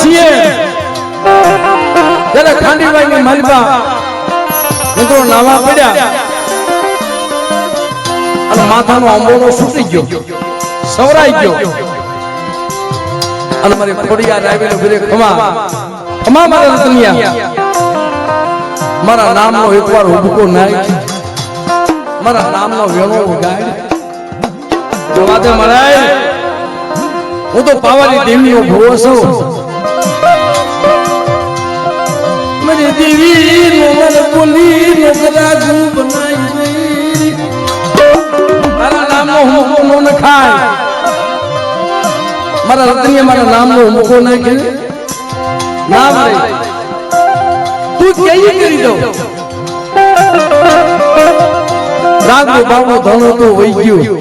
છીએ ત્યારે ખાંડીબાઈ ની માલબા મિત્રો નાવા પડ્યા અને માથાનો અંબોનો છૂટી ગયો, સવરાઈ ગયો અને મારી ખોડિયાર આવીને ભરે ખમા ખમા મારા રતનિયા, મારા નામનો એકવાર હુબકો નાય, મારા નામનો વેણો વગાડ જોવા દે મરાય. હું તો પાવાની દેવીનો ભવો છું, મારી દેવી નો મને બોલી નો ગરાજુ બનાવી મારા નામનો હુબકો ન ખાય, મારા રતનિયા મારા નામનો હુબકો નાખે ના મારે તું કેઈ કરી દો. રાગનો બાવનો ધણો તો વઈ ગયો,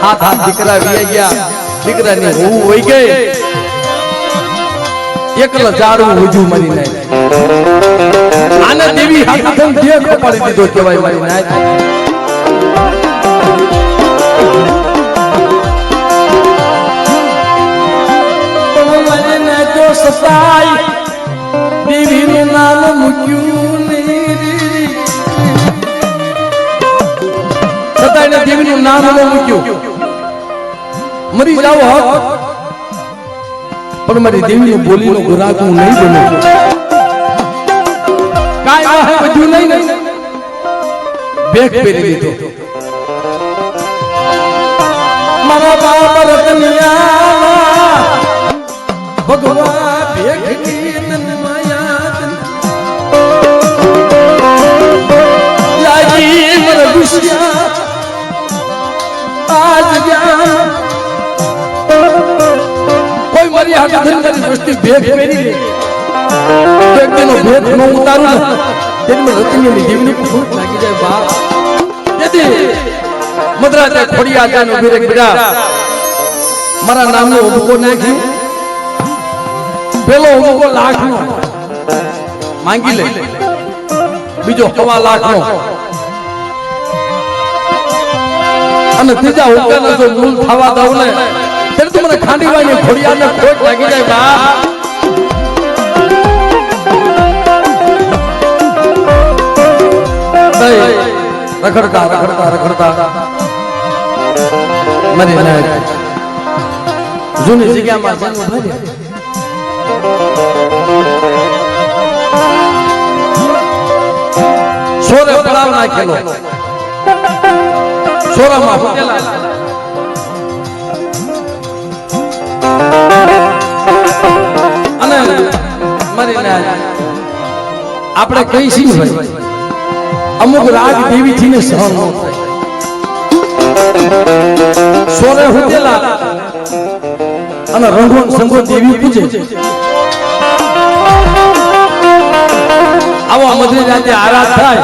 હાથ હાથ દીકરા વી ગયા, દીકરાની હોવું વઈ ગઈ, એકલા જાડું વજુ મારી નાય. આને દેવી હાથ થઈને દે ખપાડી દીધો કહેવાય મારી નાય. મને ને તો સતાઈ દેવીનું નામ મૂક્યું નહીં, સતાઈને દેવીનું નામ ન મૂક્યું. મરી જાવ હક પણ મારી દેવીનું બોલીનો ગુરાક હું નહીં બનું. કાંઈ વાહે બધું નહીં ને બેગ પહેરી લીધો. મારા બાપ રતનિયા ભગવા ભેગ કીર્તન માયા લાગી મર ગુસ્યા આજ ગયા કોઈ મારી હાથ ધરી વસ્તી ભેગ પહેરી લે એક તેનો ભેગ ન ઉતારું ને તેની રતનિયાની જીવની ભૂખ લાગી જાય બાપ. તેથી મદ્રાતે ખોડિયા જાનો ભીરેક બેડા મારા નામનો હુબકો નાખી, પેલો હુબકો લાખનો માંગી લે, બીજો 1.5 લાખનો અને ત્રીજા હુબકાને જો મૂલ થવા દઉં ને ત્યારે તું મને ખાંડીબાઈ ખોડિયાને ખોટ લાગી જાય બાપ. રખડતા રખડતા રખડતા મરી નાય જૂની જગ્યામાં જન્મ ભર્યા. સોરે પડાવ નાખેલો, સોરામાં ફૂટેલા અને મરી નાય. આપણે કઈ સી ભાઈ અમુક રાગ દેવી થી ને સહન ન થાય. સોરે હુટેલા અને રંગો સંગો દેવી પૂજે. આવો મધરી રાતે આરાધ થાય,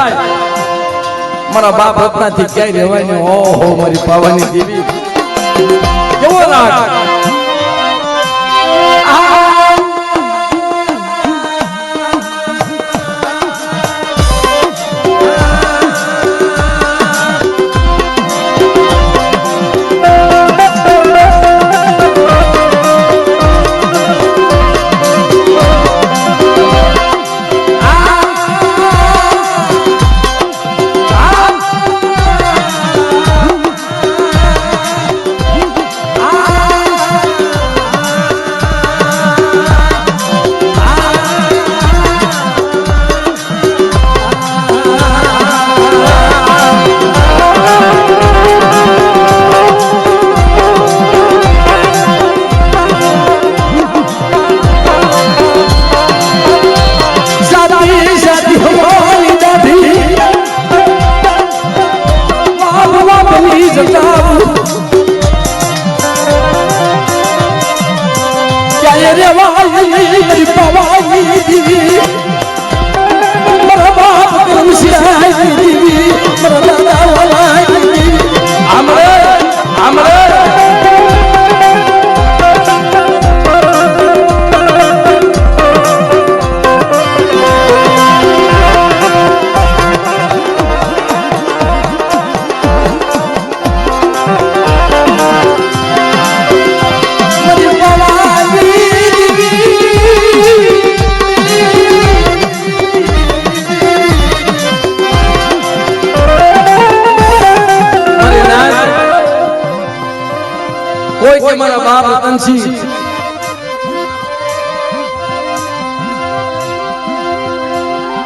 મારા બાપ રત્નાથી ક્યાંય રહેવાય ને. ઓહો મારી પાવાની દેવી કેવો રાગ.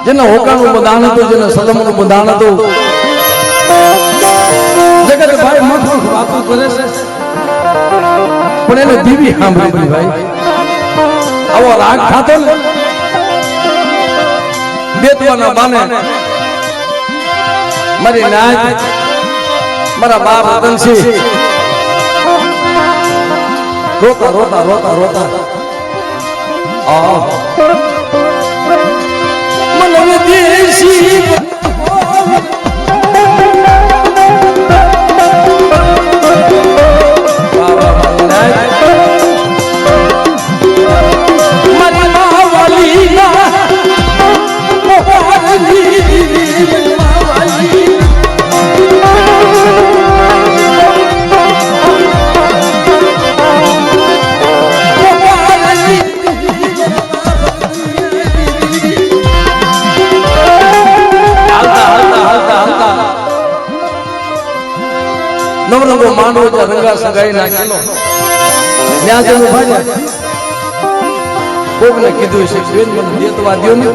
જેને હોકાનું બંધાણ હતું, જેને સલમનું બંધાણ હતું, જગત ભાઈ મત વાતો કરે છે પણ એને દીવી સાંભળી ભાઈ. આવો રાગ ખાતો ને બેતવાના બાને મારી નાચ મારા બાપ રતનસિંહ રોતા રોતા રોતા રોતા મને દેશી નવરંગો માંડવો જ્યાં રંગા સગાઈ નાખેલો ત્યાં જેનું ભાઈ કોકને કીધું છે બેન મને દેતવા દ્યો ને.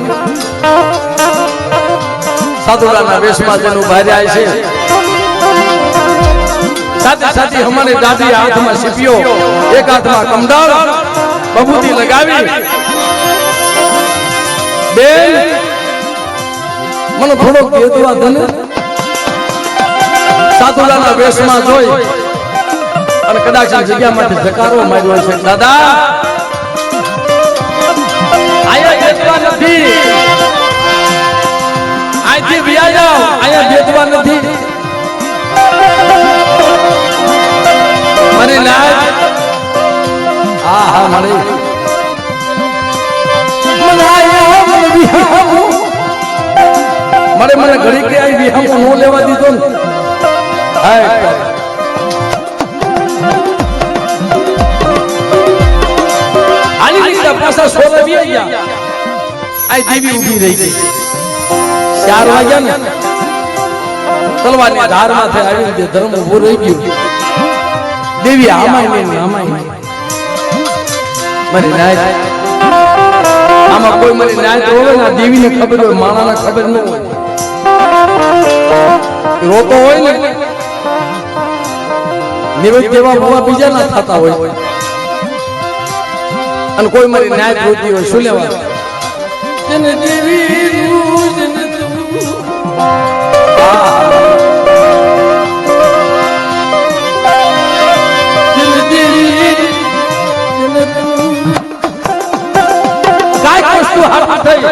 સાધુડાના વેશમાં જેનું ભાર્યા છે સાથે સાથે અમારી દાદી હાથમાં સીપીઓ, એક હાથમાં કમદાર બબૂતી લગાવી બેન મને થોડોક દેતવા દે ને. સાધુડાના વેશમાં જોઈ અને કદાચ આ જગ્યામાંથી જકારો માર્યો છે, દાદા આયા દેતવા નથી, અહીંથી વ્યા જાઓ, આયા દેતવા નથી. મને લાજ હા હા મળી મને આયા મને વિહામો મને ઘડી કે આ વિહામો નો લેવા દીધો ને. પાછા સોલે બી ગયા, આ દેવી ઊભી રહી ગઈ. 4 વાગ્યા ને તલવારની ધારમાંથી આવી રીતે ધર્મ ઊભો રહી ગયો. દેવી આમાય નહીં આમાય મારી નાય આમાં કોઈ મારી નાય તો હોય ને દેવીને ખબર હોય, માણાને ખબર ન હોય. રોતો હોય ને નિવેદ જેવા બવા બીજા ના થતા હોય અને કોઈ મારી ન્યાય જોતી હોય શું લેવા કાંઈક વસ્તુ હાથ થઈ.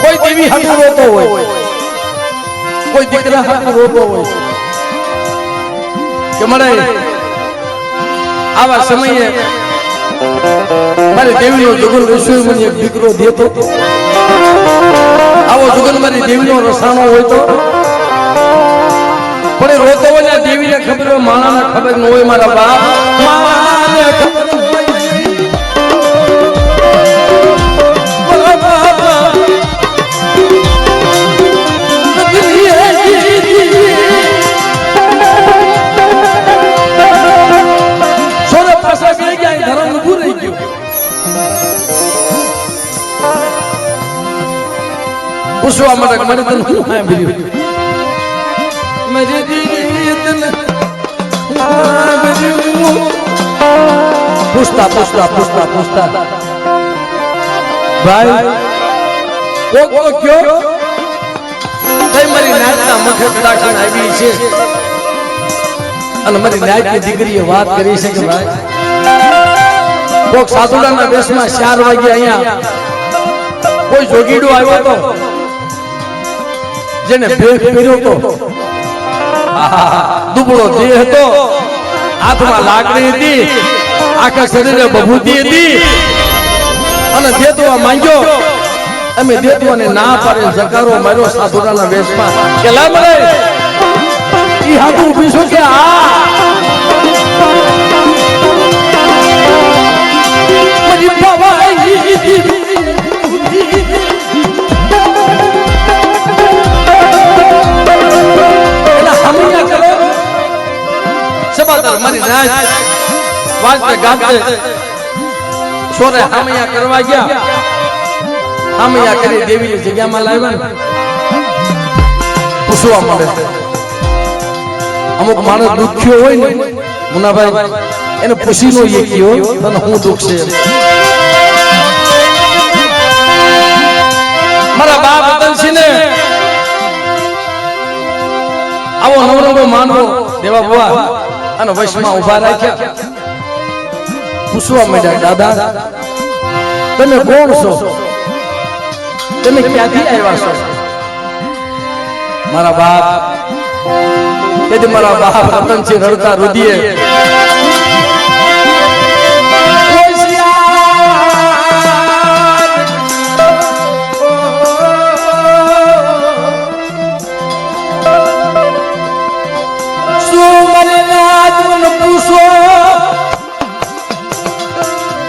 કોઈ દેવી હાથ રોતો હોય, કોઈ દીકરા હાથ રોતો હોય કે મને આવા સમયે મારી દેવીનો જુગલ રસોઈ મને એક દીકરો દેતો. આવો જુગલ મારી દેવીનો રસાણો હોય તો પણ એ રોતો હોય ને દેવીને ખબર હોય, માણાને ખબર ન હોય. મારા બાપ માને ખબર પૂછવા માટે મને તને શું સાંભળ્યું પૂછતા પૂછતા પૂછતા પૂછતા ભાઈ કોકો કયો કઈ મારી નાતના મુખે કદાચન આવી છે અને મારી નાતની દીકરીએ વાત કરી છે કે ભાઈ કોક સાધુડાના વેશમાં 4 વાગે અહીંયા કોઈ જોગીડો આવ્યો તો જેને ભેખ કર્યો તો, દુબળો દેહ હતો, હાથમાં લાકડી હતી, આખા શરીરે બભૂતી હતી અને દેતવા માંગ્યો. અમે દેતવાને ના પાડે જકારો માર્યો સાધુડાના વેશમાં કે લા મળે ઈ હાથ ઊભી છો કે મારી નાચ વાજતે ગાજતે સોરે હામૈયા કરવા ગયા આમે આ કરી દેવીની જગ્યામાં લાવ્યા ને પૂછવા મળે અમુક માણસ દુખ્યો હોય ને મુનાભાઈ એને પૂછી નો એ કયો તને હું દુઃખ છે મારા બાપ રતનસિંહ ને આવો નવરંગો માનવો દેવા બુઆ અને વૈષ્ણવ ઉભા રાખ્યા પૂછવા માંડ્યા દાદા તમે કોણ છો તમે ક્યાંથી આવ્યા છો મારા બાપ તેથી મારા બાપ રતનસિંહ રડતા રુદિયે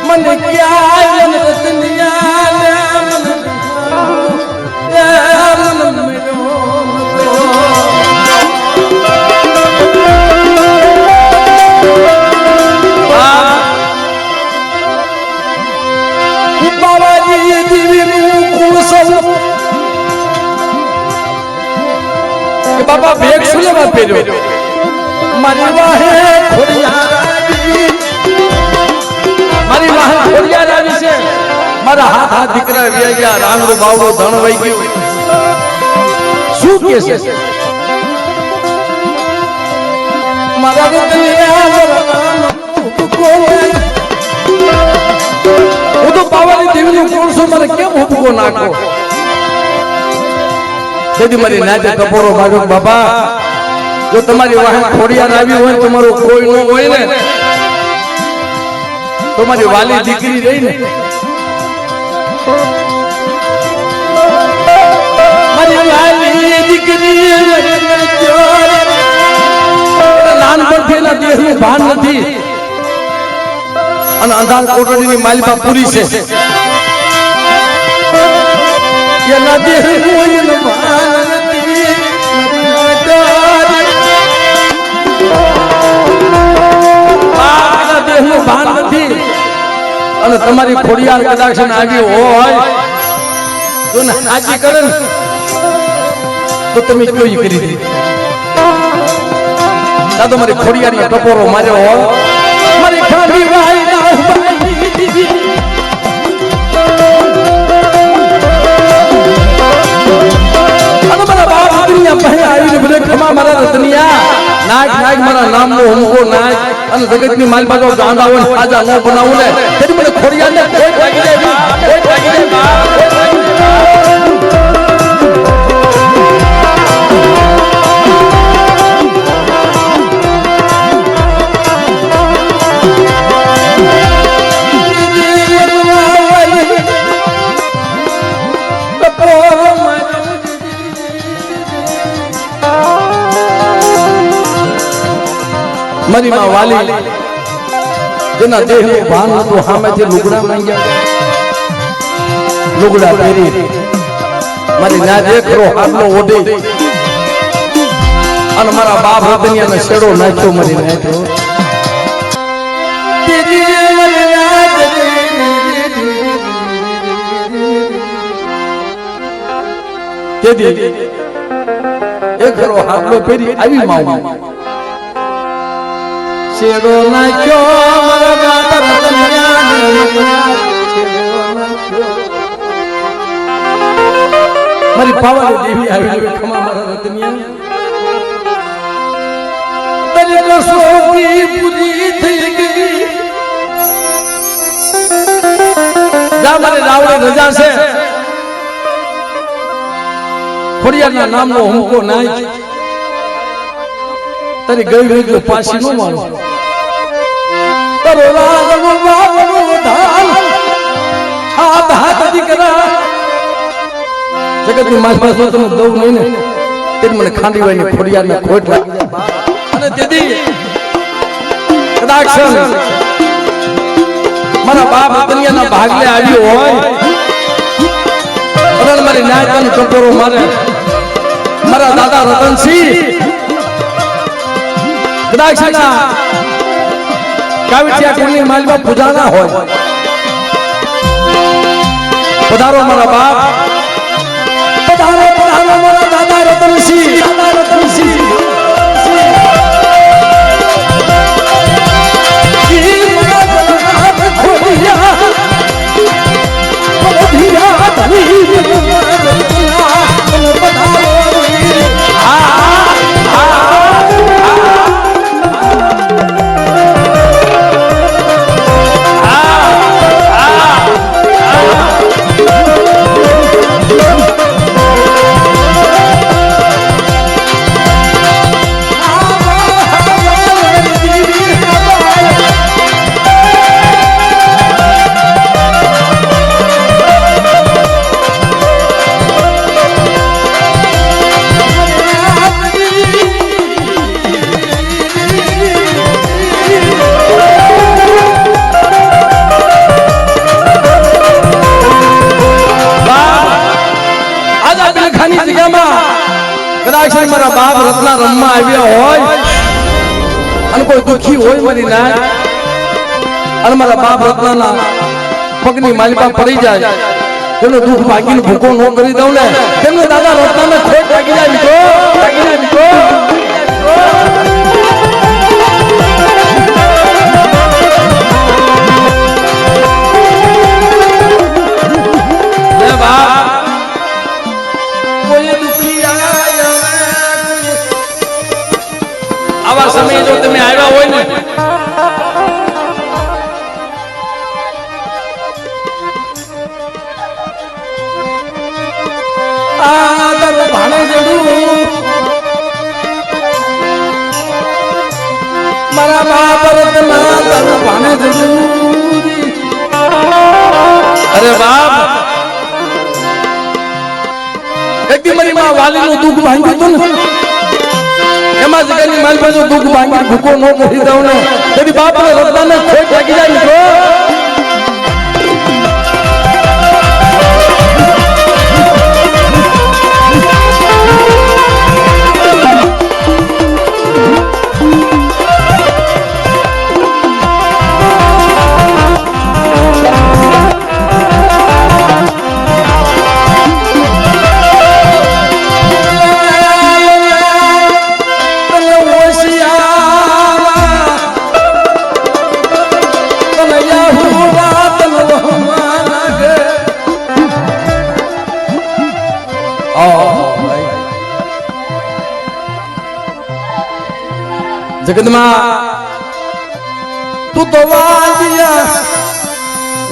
મને ક્યાં બાબા બેગ સુલેવા પહેર્યો મારી વાહે મારી વાહે ખોડિયાર આવી છે મારા હાથ દીકરા વ્યા ગયા રાંગડો બાવડો ધણ વઈ ગયું શું કે છે મારા હું તો પાવાની દેવીનું કોણ છું મને કેમ હુબકો નાખો તેથી મારી નાચે કપોરો માર્યો બાબા જો તમારી વાહન ખોડિયાર આવી હોય તમારું કોઈ ન હોય ને તમારી વાલી દીકરી રહી ને મારી વાલી દીકરી નાનપણથી એના દેહનું ભાન નથી અને અંધાર કોટડીની માલિકા પૂરી છે એના દેહનું ભાન નથી દેહનું ભાન નથી અને તમારી ખોડિયાર કદાચ આવી હોય તો ને હાજી કરે ને તો તમે કેવી કરી દીધી દાદો મારી ખોડિયારી ટપોરો માર્યો હોય મારી ખાડી વાઈ ના અને મારા બાપ દુનિયા પહેલા આવીને બોલે ખમા મારા રતનિયા નાક નાક મારા નામનો હુમકો નાક અને જગતની માલ બાજુ ગાંડા હોય સાજા ન બનાવું ને તેથી મને ખોડિયારને કોઈ ભાગી દે કોઈ ભાગી દે મારી માં વાલી જેના દેહનું ભાન હતું સામેથી લુગડા માંગ્યા લુગડા પહેરી મારી ના દેખરો હાથનો ઓઢી અને મારા બાપ રતનિયાને છેડો નાખ્યો મારી નાખ્યો તેથી એક ઘરો હાથનો પહેરી આવી માવું છેડો નાખ્યો મારા બાપ મારી પાવાની દેવી આવી ખમા મારા રતનિયા દરેક સોગી પૂરી થઈ ગઈ જા મારે રાવણે રજા છે ખોડિયારના નામનો હુમકો નાખ તારી ગઈ ગઈ પાછી નો મારો જગતની માસ તમે દઉં નહીં ને તે મને ખાંડી વાળી ખોડિયારને ખોટ લાગી અને તેથી કદાચ મારા બાપ રતનિયાના ભાગલે આવ્યો હોય અને મારી નાયકાનો ટપોરો મારે મારા દાદા રતનસિંહ કદાચ કાવિઠિયા કુળની માલમાં પૂજાના હોય પધારો મારા બાપ, પધારો પધારો મારા દાદા રતનસિંહ, દાદા રતનસિંહ. મારા બાપ રત્ના રમવા આવ્યા હોય અને કોઈ દુખી હોય મારી ના અને મારા બાપ રત્નાના પગની માલિકા પડી જાય તેનું દુઃખ ભાગીને ભૂકો ન કરી દઉં ને તેમને દાદા રત્નાને ખોટ લાગી જાય બીજો લાગી જાય બીજો. આવા સમયે જો તમે આવ્યા હોય ને ભાણે જડું મારા બાપ રત્ના તારું ભાણે જડું. અરે બાપ એક દી મારી માં વાલીનું દુઃખ ભાંગ્યું હતું ને એમાં જગ્યાની મારી બાજુ દુઃખ ભાંગી ભૂકો ન કરી દઉં ને તેથી બાપને રત્નાને ખોટ લાગી જાય મિત્રો. જગતમાં તું તો વાલિયા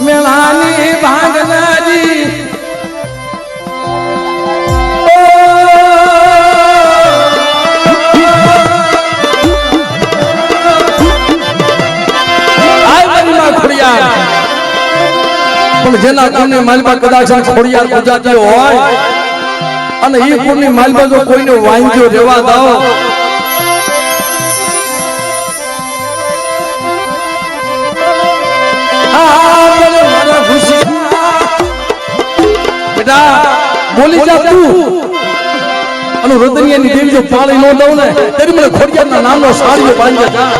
મેળાની ભાગનારી પણ જેના કુળની માલમાં કદાચ ખોડિયાર ગુજરાતી હોય અને એ કુળની માલમાં જો કોઈને વાંચ્યો રહેવા દો બોલી જા તું અને રતનિયાની દેવી જો પાળી ન દઉં ને તેરી મને ખોડિયારના નામનો સાડીઓ બાંધી જા.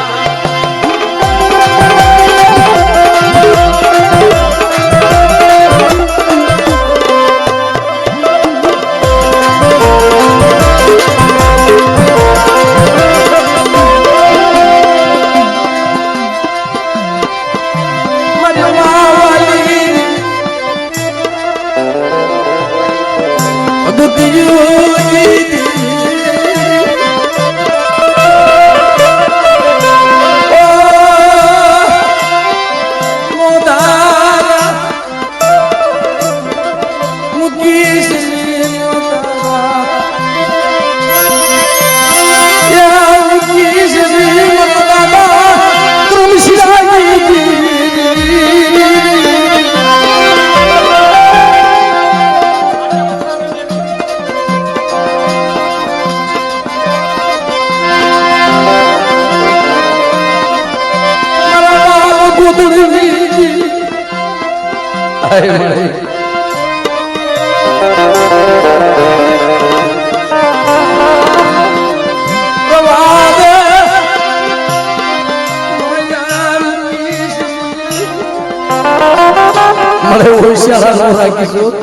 મારે હોશિયાર ન રાખીશું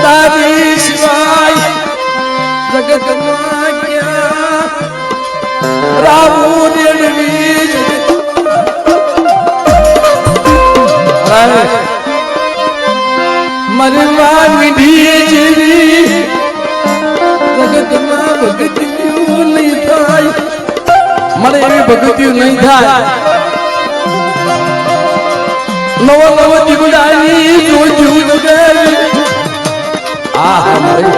તારી સિવાય જગતમાં ક્યાં રાવું રેડવી મરવા મીઠી જેવી જગતમાં ભગતિયું નહીં થાય મને એવી ભગતિયું નહીં થાય નવો નવો દીવડાની જોજું નગર આ મારી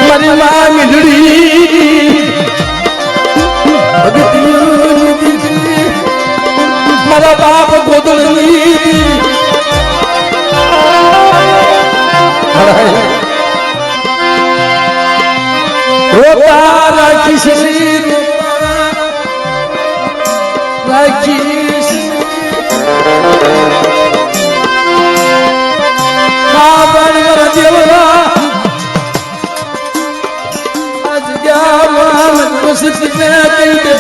મારી માં મીઠડી મારા બાપ ગોદડી રોતા રાખીશ રાખીશ કાબળ મારા દેવરા આજ ગયા મન કોશિશ ને કહી દે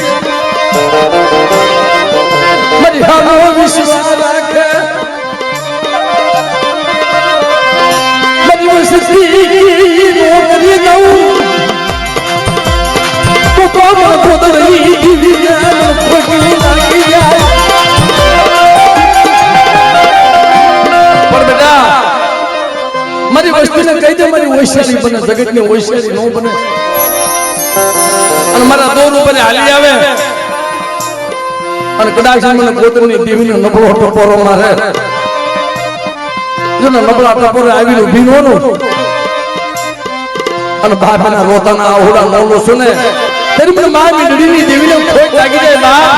મારી હાલો વિશ્વાસ રાખે મારી વસતી નો કરી દઉં તો મને ખોદડી દીવી જાય ખોટી લાગી જાય પણ બેટા મારી વસ્તીને કહી દે મારી હોશિયારી બને જગતની હોશિયારી ન બને અને મારા દોર ઉપર હાલી આવે અને કદાચ મને પોતાની દેવીનો નબળો ટપોરો મારે જો નબળા ટપોરે આવીને ઊભી નહોતું અને બાપના રોતાના આહોડા નવલો સુને ત્યારે મને મારી ડડીની દેવીને ખોટ લાગી જાય બા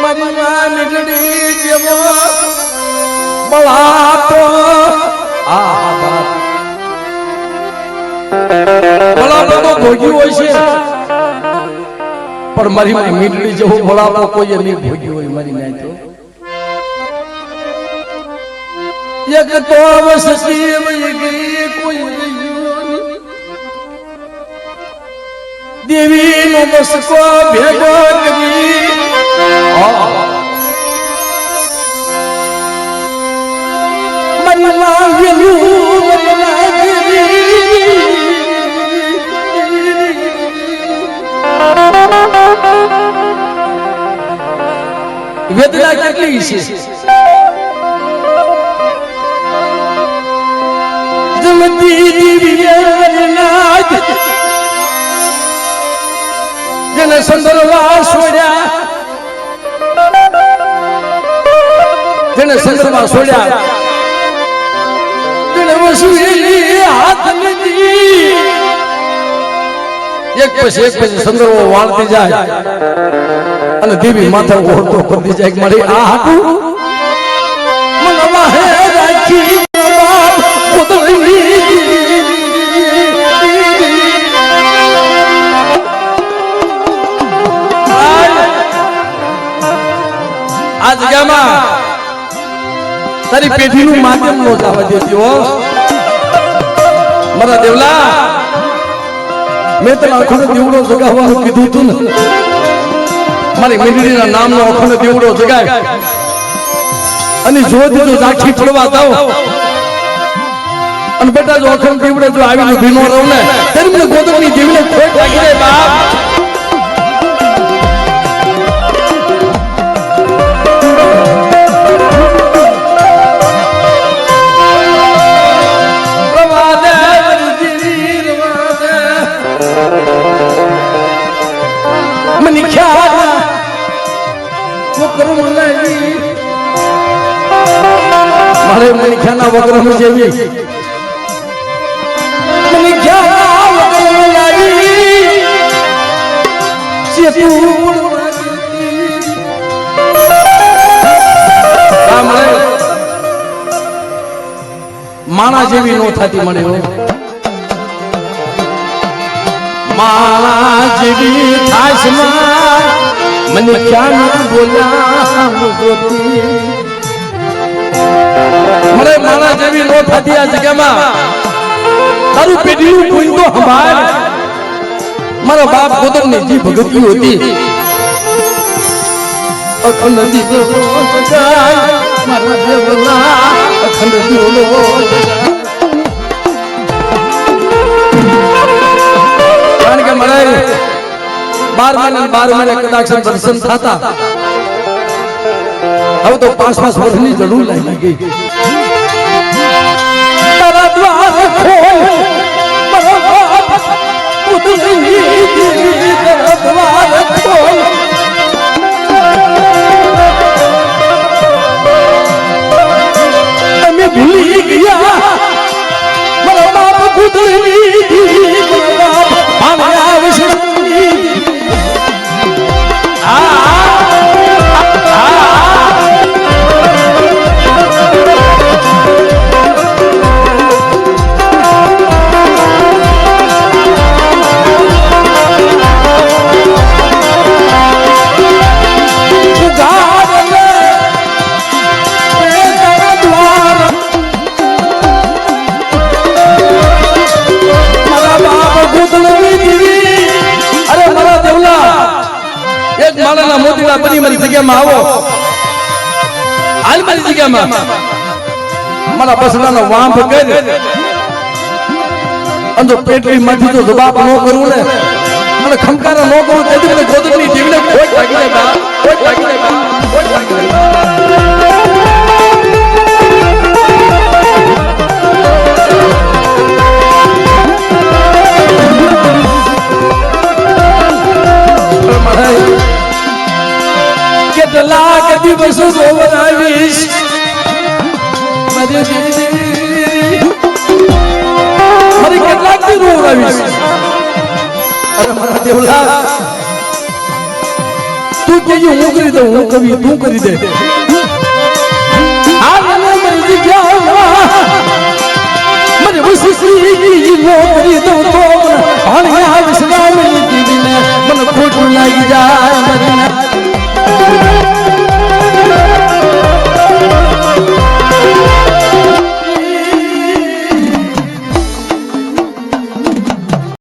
મારી માની ડડી જેવો બળાતો બળાતો ભોગ્યું હોય છે પણ મારી માં મીઠડી જેવો બળાતો કોઈ નહીં ભોગ્યું હોય મારી નાય તો એક તો વસતી વહી ગઈ કોઈ દેવી નો બસકો ભેગો કરી મારી લાગેલું વેદના કેટલી છે જમતી દિવ્યના જેને સંદર્ભા છોડ્યા જેને સંદર્ભા છોડ્યા જેને વસુલી હાથ લીધી એક પછી સંદર્ભો વાળતી જાય અને દેવી માથા ઓળતો કરતી જાય મારી આ હાટું મનમાં હે રાખી આ જગ્યામાં તારી પેઢીનું માધ્યમ નો જવા દેતી હો મારા દેવલા મેં તને અખંડ દીવડો જગાવવાનું કીધું હતું ને મારી મીંડળીના નામનો અખંડ દીવડો જગાય અને જો દીધું ઝાંખી પડવા દઉં અને બેટા જો અખંડ દીવડે જો આવીને ભીનો રહું ને ત્યારે મને ગોદરની દીવને ખોટ લાગી જાય બાપ મારે મનખ્યાના વગ્રમ જેવી મનખ્યાના વગ્રમ લાવી સેતુર માણા જેવી નો થતી મને માણા જેવી થાશ માં મને ક્યાં ન બોલ્યા મને મારા જેવી નો થતી આ જગ્યામાં તારું પેઢીનું કોઈ તો સંભાળ મારા બાપ ગોદરની જી ભગતી હતી અખંડ દીવો જગાય મારા દેવના અખંડ દીવો કારણ કે મને 12 મહિને કદાચ દર્શન થતા હવે તો 5 વર્ષની જરૂર લાગી ગઈ તારા દ્વાર ખોલ મારા બાપ પુત્રી તારા દ્વાર ખોલ તમે ભૂલી ગયા મારા બાપ પુત્રી ભાણ્યા વિષ્ણુ મોતીલા બની મારી જગ્યામાં આવો હાલ મારી જગ્યામાં મારા બસડાનો વાંભ કરી અંજો પેટલી માંથી જો જવાબ ન કરું ને મને ખમકારા ન કરું તેથી મને ગોદરની જીવને ખોટ લાગી જાય બા ખોટ લાગી જાય બા ખોટ લાગી જાય કેટલા કે દિવસો જોવરાવીશ મારી કેટલાક દી રોવરાવીશ અરે મારા દેવલા તું કે હું કરી દઉં હું કવિ તું કરી દે આ મને મરી ગયા મને વસી કી નો કરી દઉં તો ભણ્યા વિશ્રામ દીને મને ખોટું લાગી જાય